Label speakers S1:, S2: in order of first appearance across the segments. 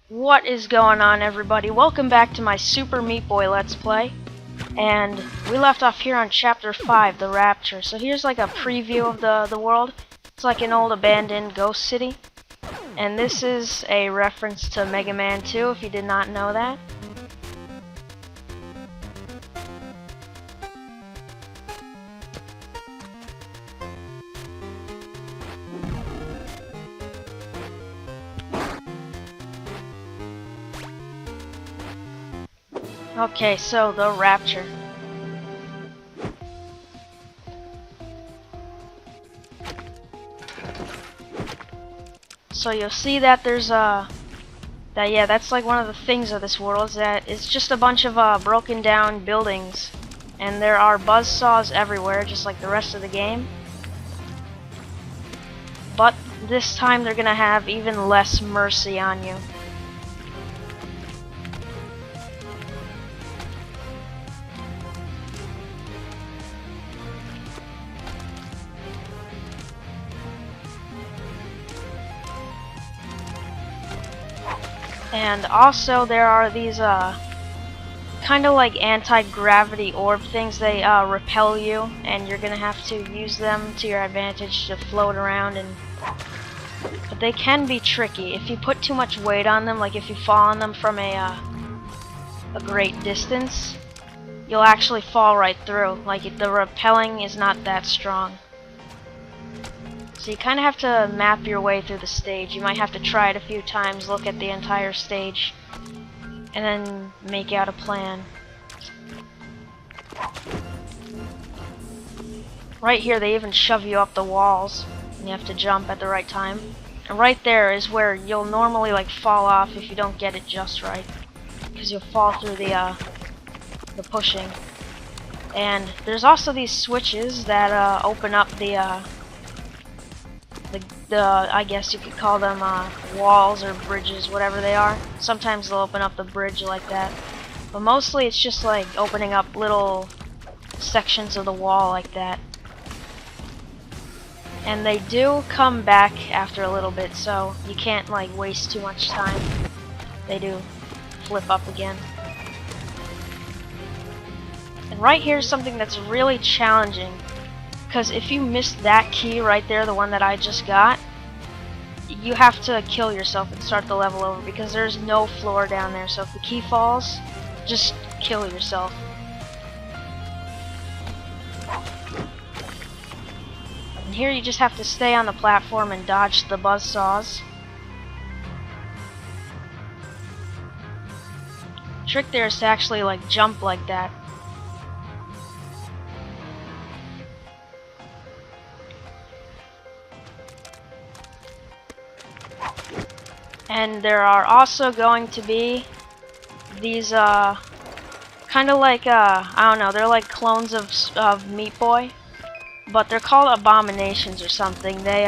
S1: What is going on, everybody? Welcome back to my Super Meat Boy Let's Play. And we left off here on Chapter 5, The Rapture. So here's like a preview of the world. It's like an old abandoned ghost city. And this is a reference to Mega Man 2, if you did not know that. Okay, so The Rapture. So you'll see that there's that's like one of the things of this world, is that it's just a bunch of broken down buildings, and there are buzzsaws everywhere, just like the rest of the game. But this time they're gonna have even less mercy on you. And also there are these kind of like anti-gravity orb things. They repel you, and you're gonna have to use them to your advantage to float around. But they can be tricky if you put too much weight on them. Like if you fall on them from a great distance, you'll actually fall right through. Like the repelling is not that strong. So you kind of have to map your way through the stage. You might have to try it a few times, look at the entire stage, and then make out a plan. Right here they even shove you up the walls, and you have to jump at the right time. And right there is where you'll normally like fall off if you don't get it just right, because you'll fall through the pushing. And there's also these switches that open up the I guess you could call them walls or bridges, whatever they are. Sometimes they'll open up the bridge like that, but mostly it's just like opening up little sections of the wall like that. And they do come back after a little bit, so you can't like waste too much time. They do flip up again. And right here is something that's really challenging, because if you miss that key right there, the one that I just got, you have to kill yourself and start the level over, because there's no floor down there. So if the key falls, just kill yourself. And here you just have to stay on the platform and dodge the buzzsaws. The trick there is to actually like jump like that. And there are also going to be these kind of like I don't know, they're like clones of Meat Boy, but they're called abominations or something. They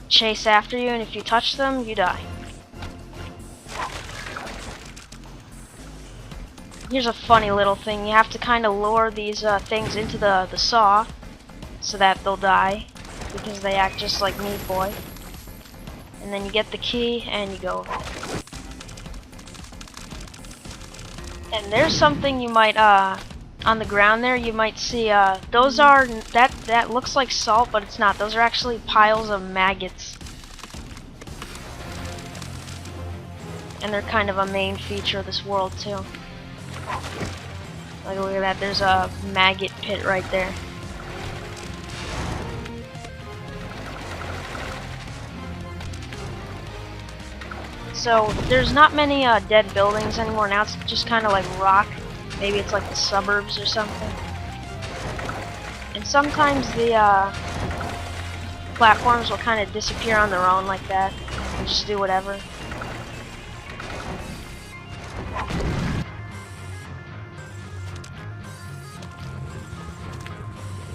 S1: chase after you, and if you touch them, you die. Here's a funny little thing. You have to kind of lure these things into the saw so that they'll die, because they act just like Meat Boy. And then you get the key and you go over there. And there's something you might on the ground there, you might see those are that looks like salt, but it's not. Those are actually piles of maggots. And they're kind of a main feature of this world too. Like, look at that, there's a maggot pit right there. So there's not many dead buildings anymore. Now it's just kind of like rock. Maybe it's like the suburbs or something. And sometimes the platforms will kind of disappear on their own like that and just do whatever.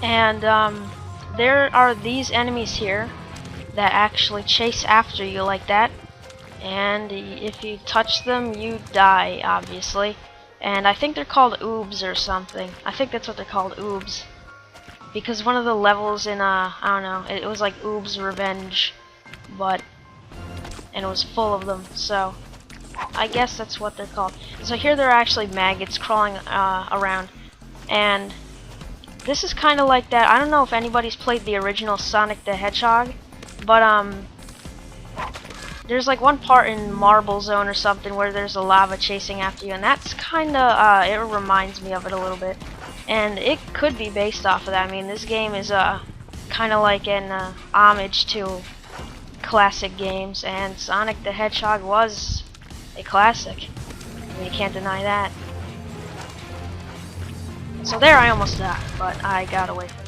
S1: And there are these enemies here that actually chase after you like that. And if you touch them, you die, obviously. And I think they're called oobs or something. I think that's what they're called, oobs. Because one of the levels in, I don't know, it was like Oob's Revenge, and it was full of them, so I guess that's what they're called. So here there are actually maggots crawling around, and this is kind of like that. I don't know if anybody's played the original Sonic the Hedgehog, but there's like one part in Marble Zone or something where there's a lava chasing after you, and that's kind of it reminds me of it a little bit, and it could be based off of that. I mean, this game is kind of like an homage to classic games, and Sonic the Hedgehog was a classic. I mean, you can't deny that. So there I almost died, but I got away from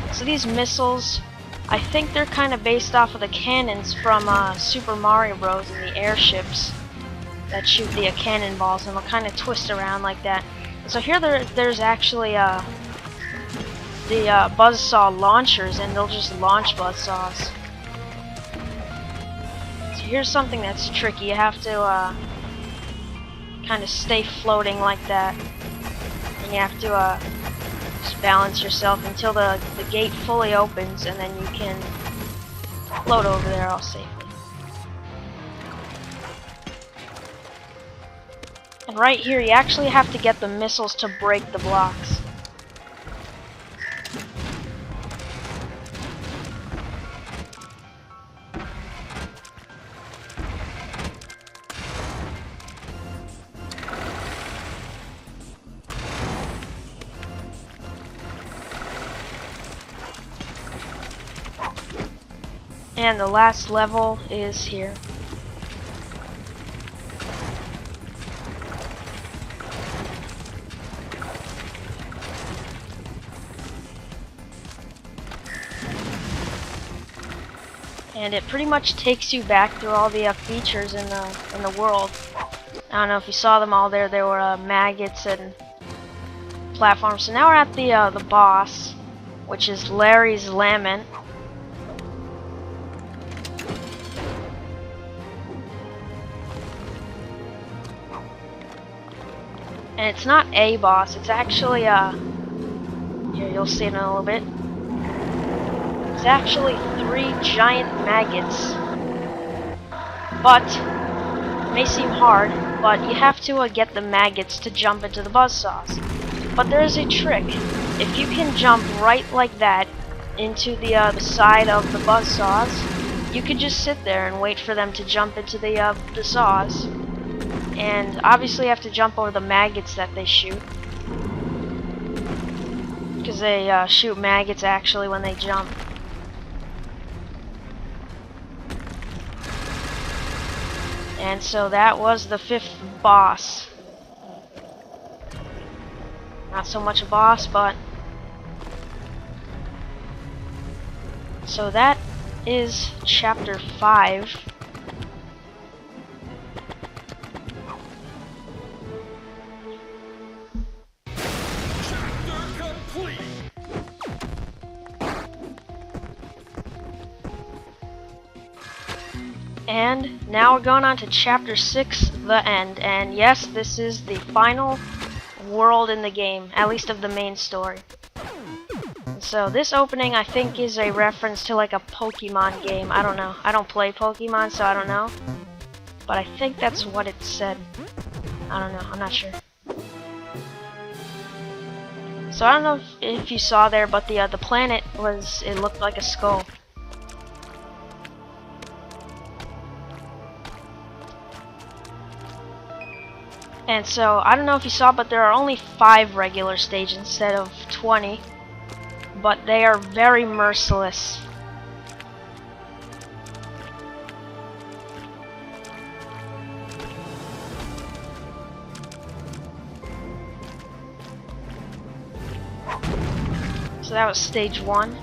S1: it. So these missiles, I think they're kind of based off of the cannons from Super Mario Bros. And the airships that shoot the cannonballs, and they'll kind of twist around like that. So here there's actually the buzzsaw launchers, and they'll just launch buzzsaws. So here's something that's tricky. You have to kind of stay floating like that, and you have to just balance yourself until the gate fully opens, and then you can float over there all safely. And right here, you actually have to get the missiles to break the blocks. And the last level is here. And it pretty much takes you back through all the features in the world. I don't know if you saw them all there. There were maggots and platforms. So now we're at the boss, which is Larry's Lament. And it's not a boss, it's actually here, you'll see it in a little bit. It's actually 3 giant maggots. But it may seem hard, but you have to get the maggots to jump into the buzzsaws. But there's a trick. If you can jump right like that into the side of the buzzsaws, you could just sit there and wait for them to jump into the saws. And obviously you have to jump over the maggots that they shoot, because they shoot maggots actually when they jump. And so that was the 5th boss. Not so much a boss, but... So that is chapter 5. And now we're going on to chapter 6, the end. And yes, this is the final world in the game, at least of the main story. So this opening, I think, is a reference to like a Pokemon game. I don't know. I don't play Pokemon, so I don't know. But I think that's what it said. I don't know. I'm not sure. So I don't know if you saw there, but the planet was, it looked like a skull. And so, I don't know if you saw, but there are only 5 regular stages instead of 20. But they are very merciless. So that was stage 1.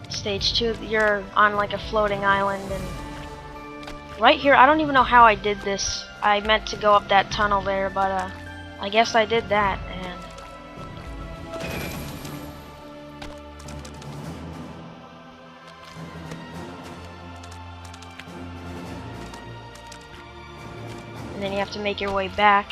S1: Stage 2, you're on like a floating island, and right here, I don't even know how I did this. I meant to go up that tunnel there, but I guess I did that, and then you have to make your way back.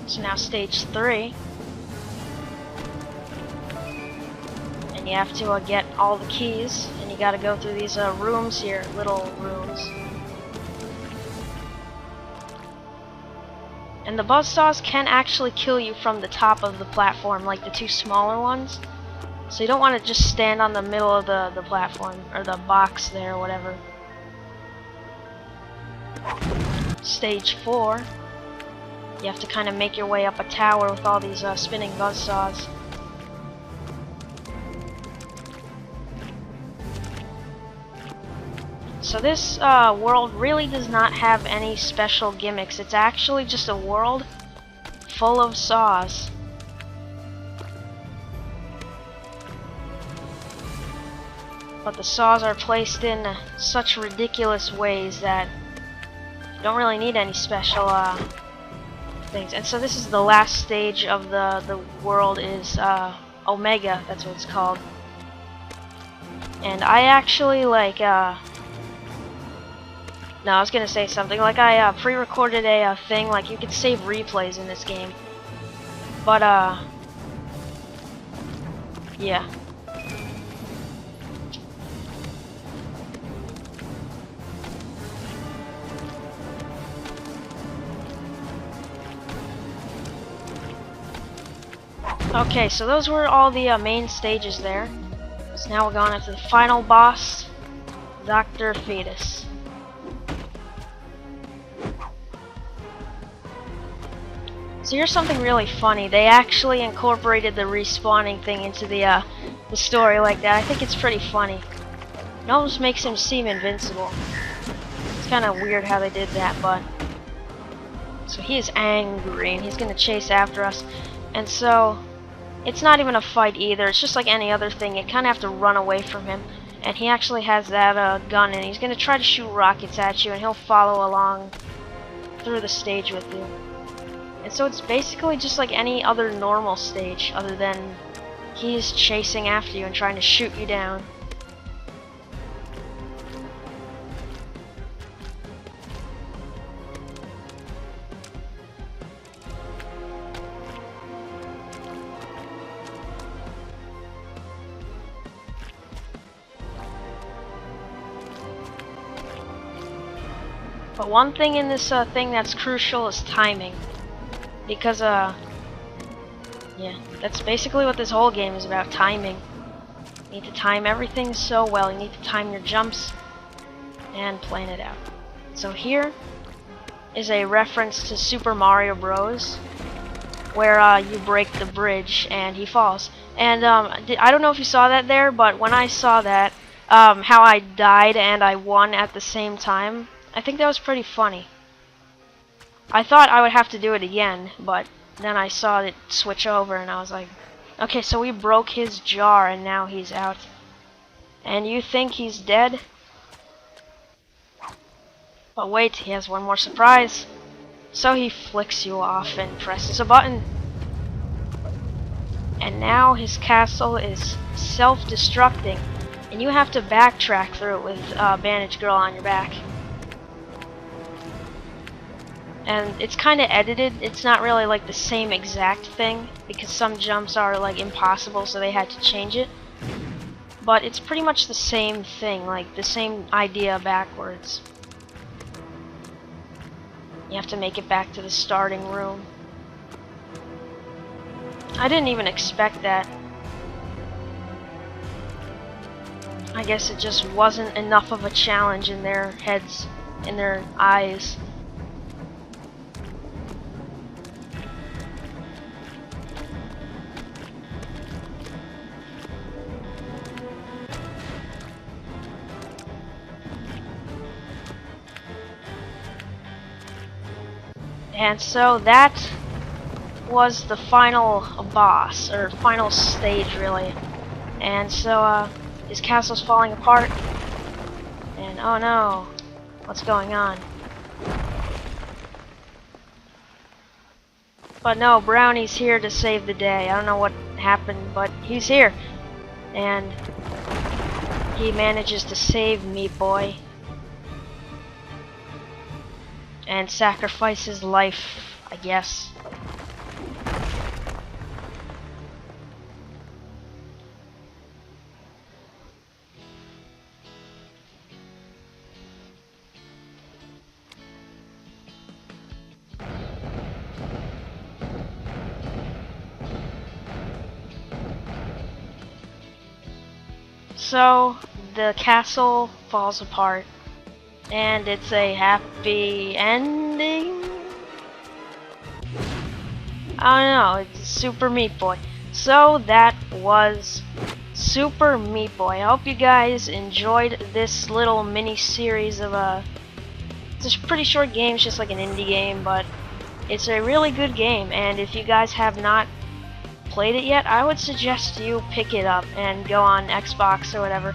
S1: So now stage 3. And you have to get all the keys, and you gotta go through these rooms here, little rooms. And the buzzsaws can actually kill you from the top of the platform, like the 2 smaller ones. So you don't want to just stand on the middle of the platform, or the box there, or whatever. Stage 4. You have to kind of make your way up a tower with all these spinning buzzsaws. So this world really does not have any special gimmicks. It's actually just a world full of saws. But the saws are placed in such ridiculous ways that you don't really need any special things. And so this is the last stage of the world, is Omega, that's what it's called. And I actually like no, I was gonna say something like I pre-recorded a thing, like you could save replays in this game. But yeah. Okay, so those were all the main stages there. So now we're going into the final boss, Dr. Fetus. So here's something really funny. They actually incorporated the respawning thing into the story like that. I think it's pretty funny. It almost makes him seem invincible. It's kind of weird how they did that, but... So he is angry, and he's going to chase after us. And so, it's not even a fight either. It's just like any other thing. You kind of have to run away from him. And he actually has that gun, and he's going to try to shoot rockets at you, and he'll follow along through the stage with you. And so it's basically just like any other normal stage, other than he's chasing after you and trying to shoot you down. But one thing in this thing that's crucial is timing. Because, yeah, that's basically what this whole game is about, timing. You need to time everything so well. You need to time your jumps and plan it out. So here is a reference to Super Mario Bros. Where you break the bridge and he falls. And I don't know if you saw that there, but when I saw that, how I died and I won at the same time, I think that was pretty funny. I thought I would have to do it again, but then I saw it switch over and I was like, okay, so we broke his jar and now he's out. And you think he's dead? But wait, he has one more surprise. So he flicks you off and presses a button. And now his castle is self-destructing. And you have to backtrack through it with Bandage Girl on your back. And it's kind of edited. It's not really like the same exact thing because some jumps are like impossible, so they had to change it. But it's pretty much the same thing, like the same idea backwards. You have to make it back to the starting room. I didn't even expect that. I guess it just wasn't enough of a challenge in their heads, in their eyes. And so that was the final boss, or final stage really. And so his castle's falling apart. And oh no, what's going on? But no, Brownie's here to save the day. I don't know what happened, but he's here. And he manages to save Meat Boy. And sacrifice his life, I guess. So the castle falls apart, and it's a happy ending. I don't know, it's Super Meat Boy. So that was Super Meat Boy. I hope you guys enjoyed this little mini series of it's a pretty short game, it's just like an indie game, but it's a really good game, and if you guys have not played it yet, I would suggest you pick it up and go on Xbox or whatever,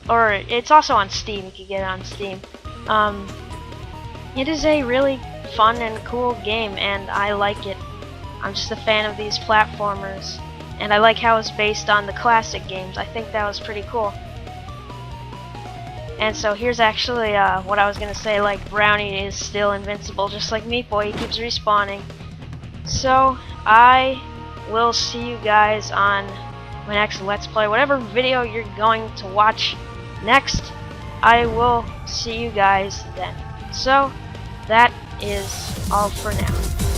S1: or it's also on Steam, you can get it on Steam. It is a really fun and cool game, and I like it. I'm just a fan of these platformers, and I like how it's based on the classic games. I think that was pretty cool. And so here's actually what I was gonna say, like Brownie is still invincible, just like Meat Boy, he keeps respawning. So I will see you guys on my next Let's Play. Whatever video you're going to watch next, I will see you guys then. So that is all for now.